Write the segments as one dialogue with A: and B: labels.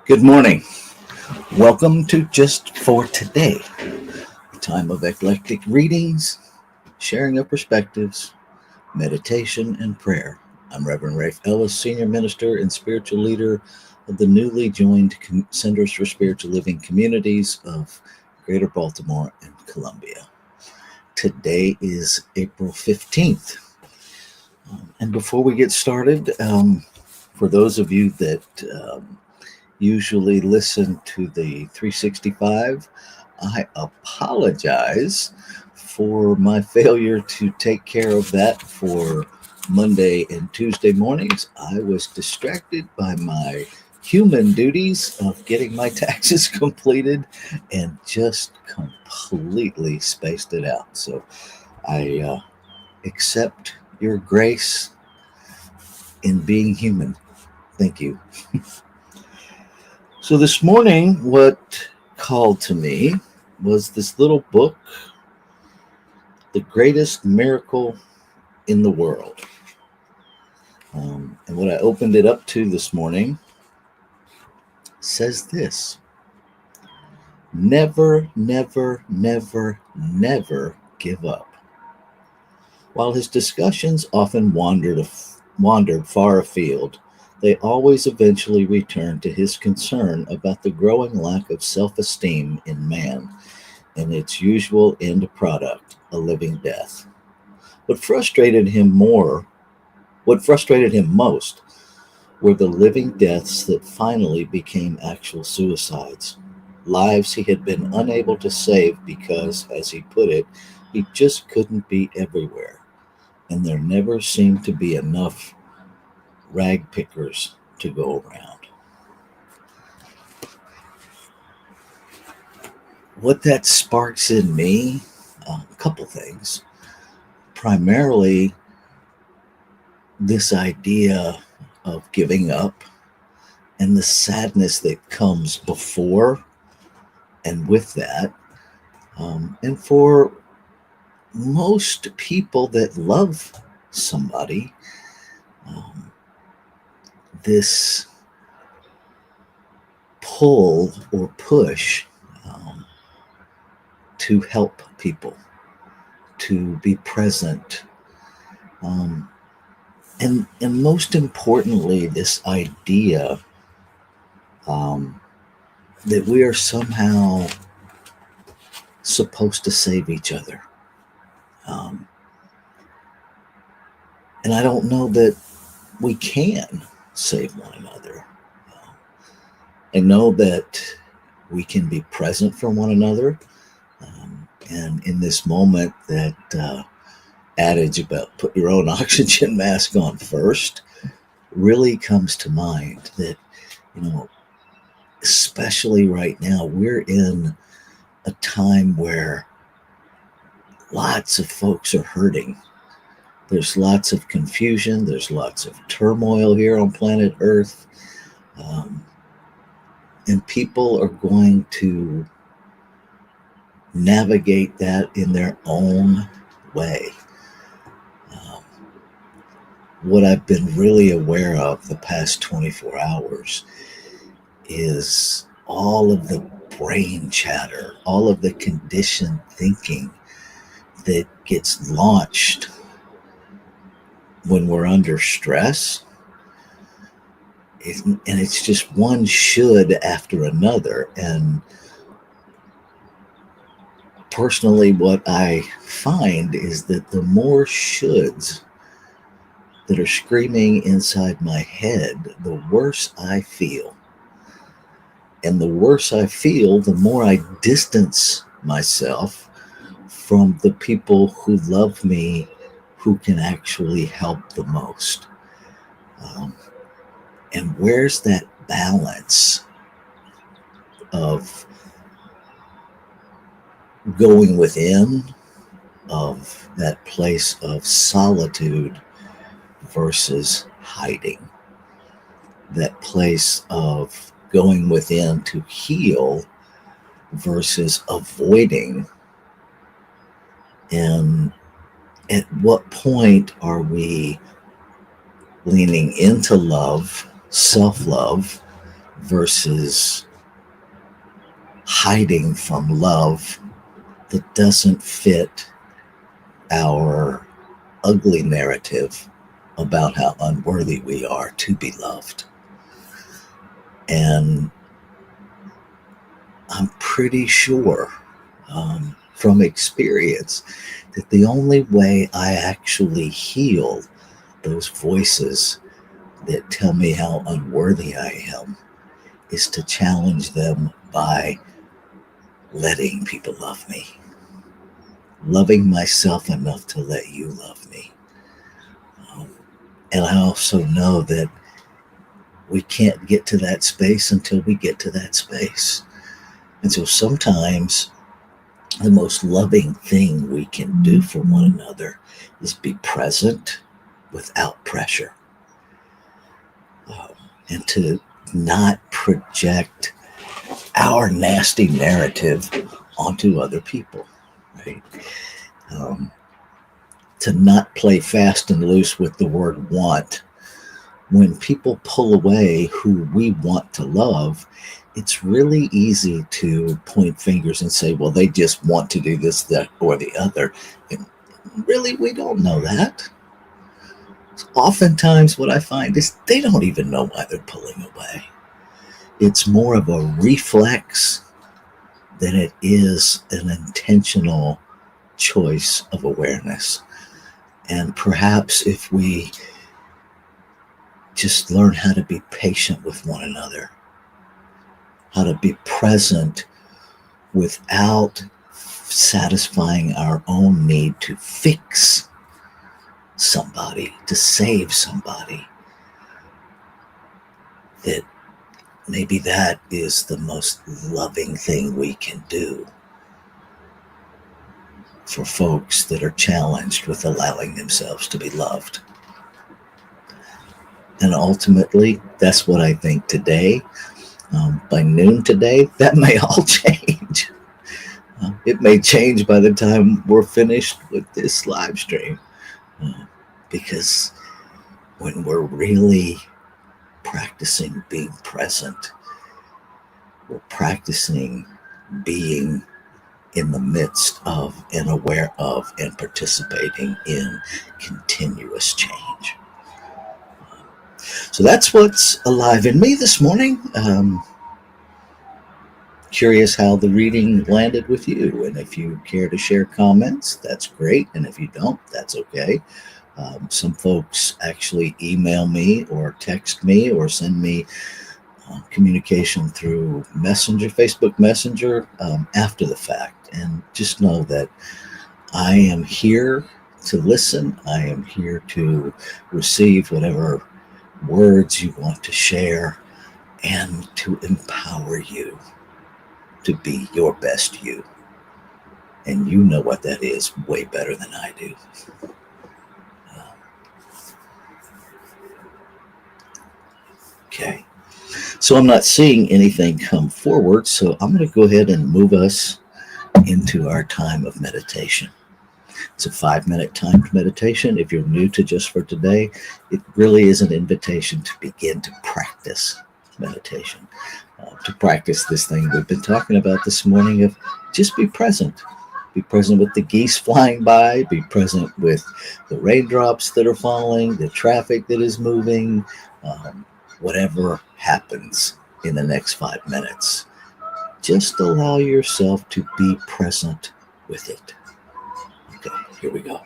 A: Good morning. Welcome to Just for Today, a time of eclectic readings, sharing of perspectives, meditation, and prayer. I'm Reverend Rafe Ellis, Senior Minister and Spiritual Leader of the newly joined Centers for Spiritual Living Communities of Greater Baltimore and Columbia. Today is April 15th. And before we get started, for those of you that usually listen to the 365, I apologize for my failure to take care of that for Monday and Tuesday mornings. I was distracted by my human duties of getting my taxes completed and just completely spaced it out. So I accept your grace in being human. Thank you. So this morning, what called to me was this little book, The Greatest Miracle in the World. And what I opened it up to this morning says this: never, never, never, never give up. While his discussions often wandered far afield, they always eventually returned to his concern about the growing lack of self-esteem in man and its usual end product, a living death. What frustrated him most were the living deaths that finally became actual suicides. Lives he had been unable to save because, as he put it, he just couldn't be everywhere, and there never seemed to be enough rag pickers to go around. What that sparks in me, a couple things. Primarily, this idea of giving up and the sadness that comes before and with that. And for most people that love somebody, this pull or push to help people, to be present, and most importantly, this idea that we are somehow supposed to save each other. And I don't know that we can save one another. I know that we can be present for one another. And in this moment, that adage about put your own oxygen mask on first really comes to mind. That, especially right now, we're in a time where lots of folks are hurting. There's lots of confusion. There's lots of turmoil here on planet Earth. And people are going to navigate that in their own way. What I've been really aware of the past 24 hours is all of the brain chatter, all of the conditioned thinking that gets launched when we're under stress. And it's just one should after another. And personally, what I find is that the more shoulds that are screaming inside my head, the worse I feel. And the worse I feel, the more I distance myself from the people who love me, who can actually help the most. And where's that balance of going within, of that place of solitude versus hiding, that place of going within to heal versus avoiding? And at what point are we leaning into love, self-love, versus hiding from love that doesn't fit our ugly narrative about how unworthy we are to be loved. And I'm pretty sure from experience that the only way I actually heal those voices that tell me how unworthy I am is to challenge them by letting people love me, loving myself enough to let you love me. And I also know that we can't get to that space until we get to that space. And so sometimes the most loving thing we can do for one another is be present without pressure, and to not project our nasty narrative onto other people, right? Um, to not play fast and loose with the word want. When people pull away who we want to love, it's really easy to point fingers and say, well, they just want to do this, that, or the other. And really, we don't know that. Oftentimes, what I find is they don't even know why they're pulling away. It's more of a reflex than it is an intentional choice of awareness. And perhaps if we just learn how to be patient with one another, how to be present without satisfying our own need to fix somebody, to save somebody, that maybe that is the most loving thing we can do for folks that are challenged with allowing themselves to be loved. And ultimately, that's what I think today. By noon today, that may all change. It may change by the time we're finished with this live stream. Because when we're really practicing being present, we're practicing being in the midst of and aware of and participating in continuous change. So that's what's alive in me this morning. Curious how the reading landed with you. And if you care to share comments, that's great. And if you don't, that's okay. Some folks actually email me or text me or send me communication through Messenger, Facebook Messenger, after the fact. And just know that I am here to listen. I am here to receive whatever words you want to share and to empower you to be your best you. And you know what that is way better than I do. Okay. So I'm not seeing anything come forward, so I'm going to go ahead and move us into our time of meditation. It's a 5-minute timed meditation. If you're new to Just for Today, it really is an invitation to begin to practice meditation, to practice this thing we've been talking about this morning of just be present. Be present with the geese flying by, be present with the raindrops that are falling, the traffic that is moving, whatever happens in the next 5 minutes. Just allow yourself to be present with it. Okay, here we go.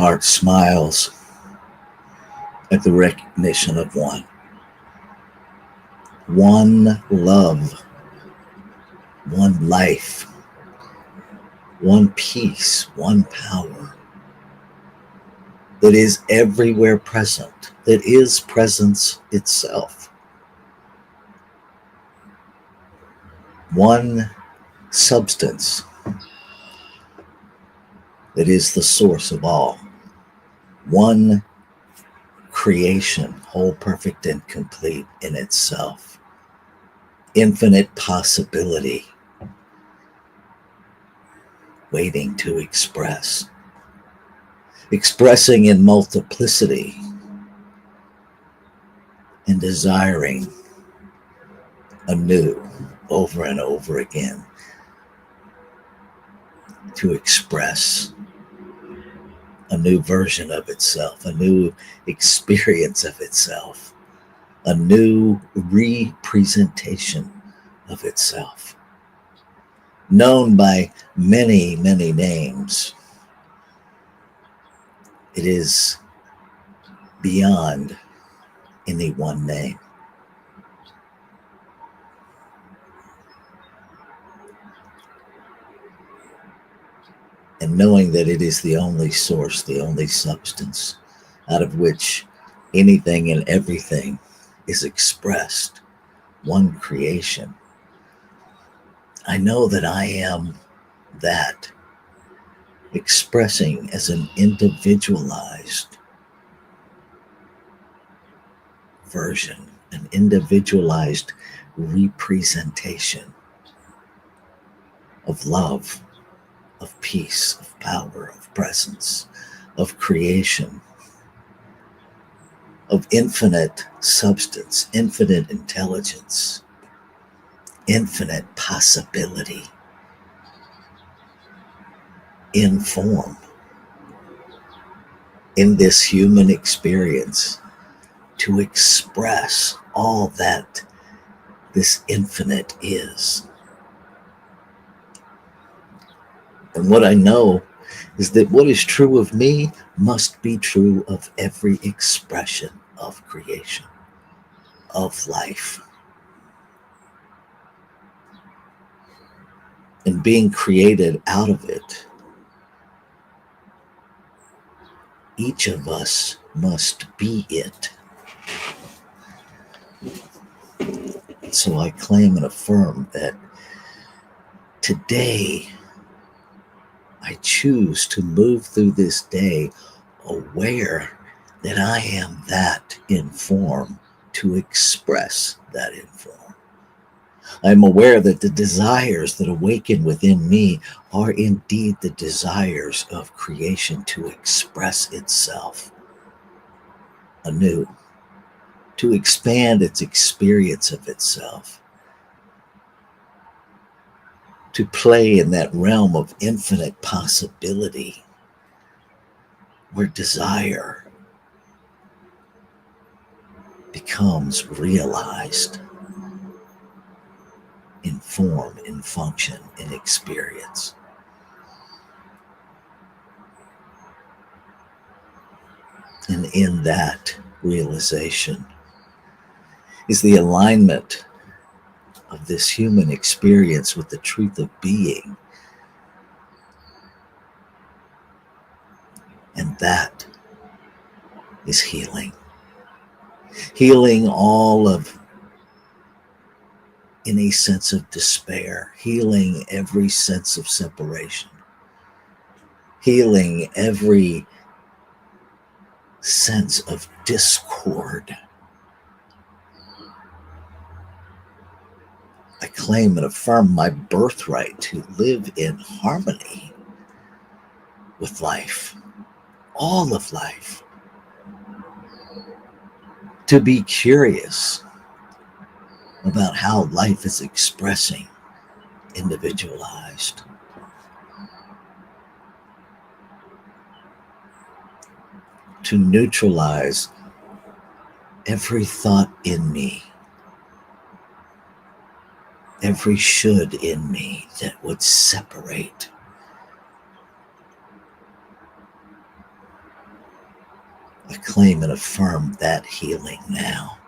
A: heart smiles at the recognition of one love, one life, one peace, one power that is everywhere present, that is presence itself. One substance that is the source of all. One creation, whole, perfect, and complete in itself. Infinite possibility waiting to express. Expressing in multiplicity and desiring anew over and over again to express a new version of itself, a new experience of itself, a new representation of itself, known by many, many names. It is beyond any one name. And knowing that it is the only source, the only substance out of which anything and everything is expressed, one creation, I know that I am that, expressing as an individualized version, an individualized representation of love, of peace, of power, of presence, of creation, of infinite substance, infinite intelligence, infinite possibility in form, in this human experience, to express all that this infinite is. And what I know is that what is true of me must be true of every expression of creation, of life. And being created out of it, each of us must be it. So I claim and affirm that today I choose to move through this day aware that I am that in form to express that in form. I'm aware that the desires that awaken within me are indeed the desires of creation to express itself anew, to expand its experience of itself, to play in that realm of infinite possibility where desire becomes realized in form, in function, in experience. And in that realization is the alignment of this human experience with the truth of being. And that is healing. Healing all of any sense of despair, healing every sense of separation, healing every sense of discord. I claim and affirm my birthright to live in harmony with life, all of life, to be curious about how life is expressing individualized, to neutralize every thought in me, every should in me that would separate I claim and affirm that healing now.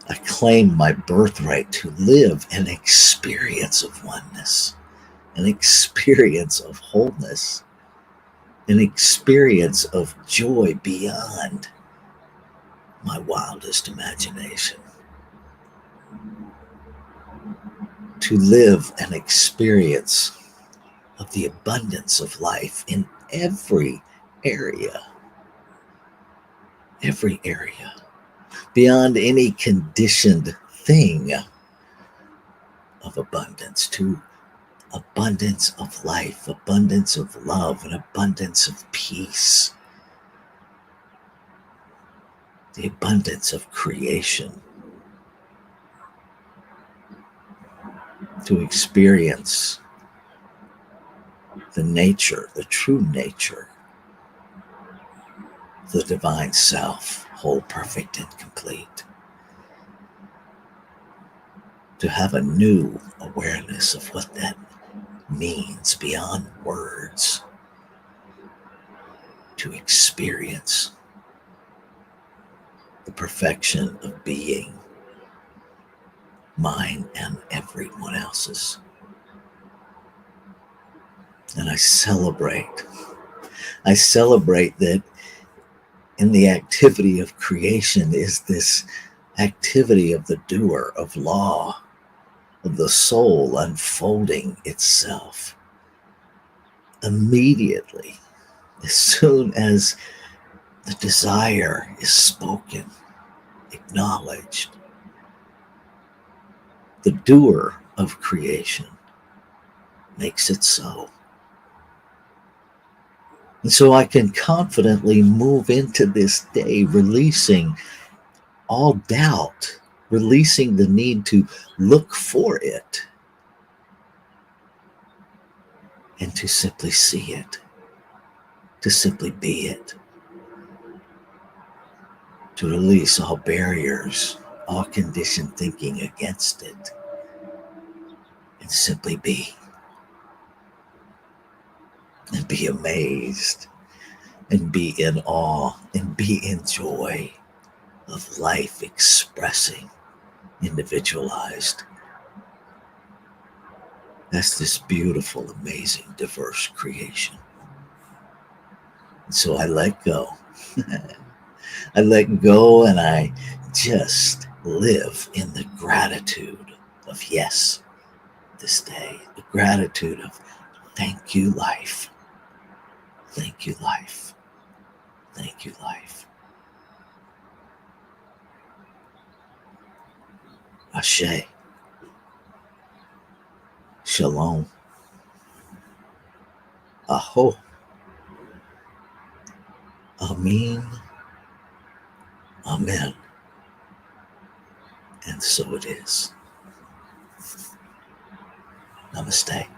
A: I claim my birthright to live an experience of oneness, an experience of wholeness, an experience of joy beyond my wildest imagination. To live an experience of the abundance of life in every area, beyond any conditioned thing of abundance, to abundance of life, abundance of love, and abundance of peace, the abundance of creation, to experience the nature, the true nature, the divine self, whole, perfect, and complete. To have a new awareness of what that means beyond words. To experience the perfection of being, mine and everyone else's. And I celebrate that in the activity of creation is this activity of the doer, of law, of the soul unfolding itself. Immediately, as soon as the desire is spoken, acknowledged, the doer of creation makes it so. And so I can confidently move into this day, releasing all doubt, releasing the need to look for it, and to simply see it, to simply be it, to release all barriers, all conditioned thinking against it, and simply be, and be amazed, and be in awe, and be in joy of life expressing individualized. That's this beautiful, amazing, diverse creation. And so I let go. I let go and I just live in the gratitude of yes, this day. The gratitude of thank you, life. Thank you, life. Thank you, life. Ashe. Shalom. Aho. Amin. Amen. And so it is. Namaste.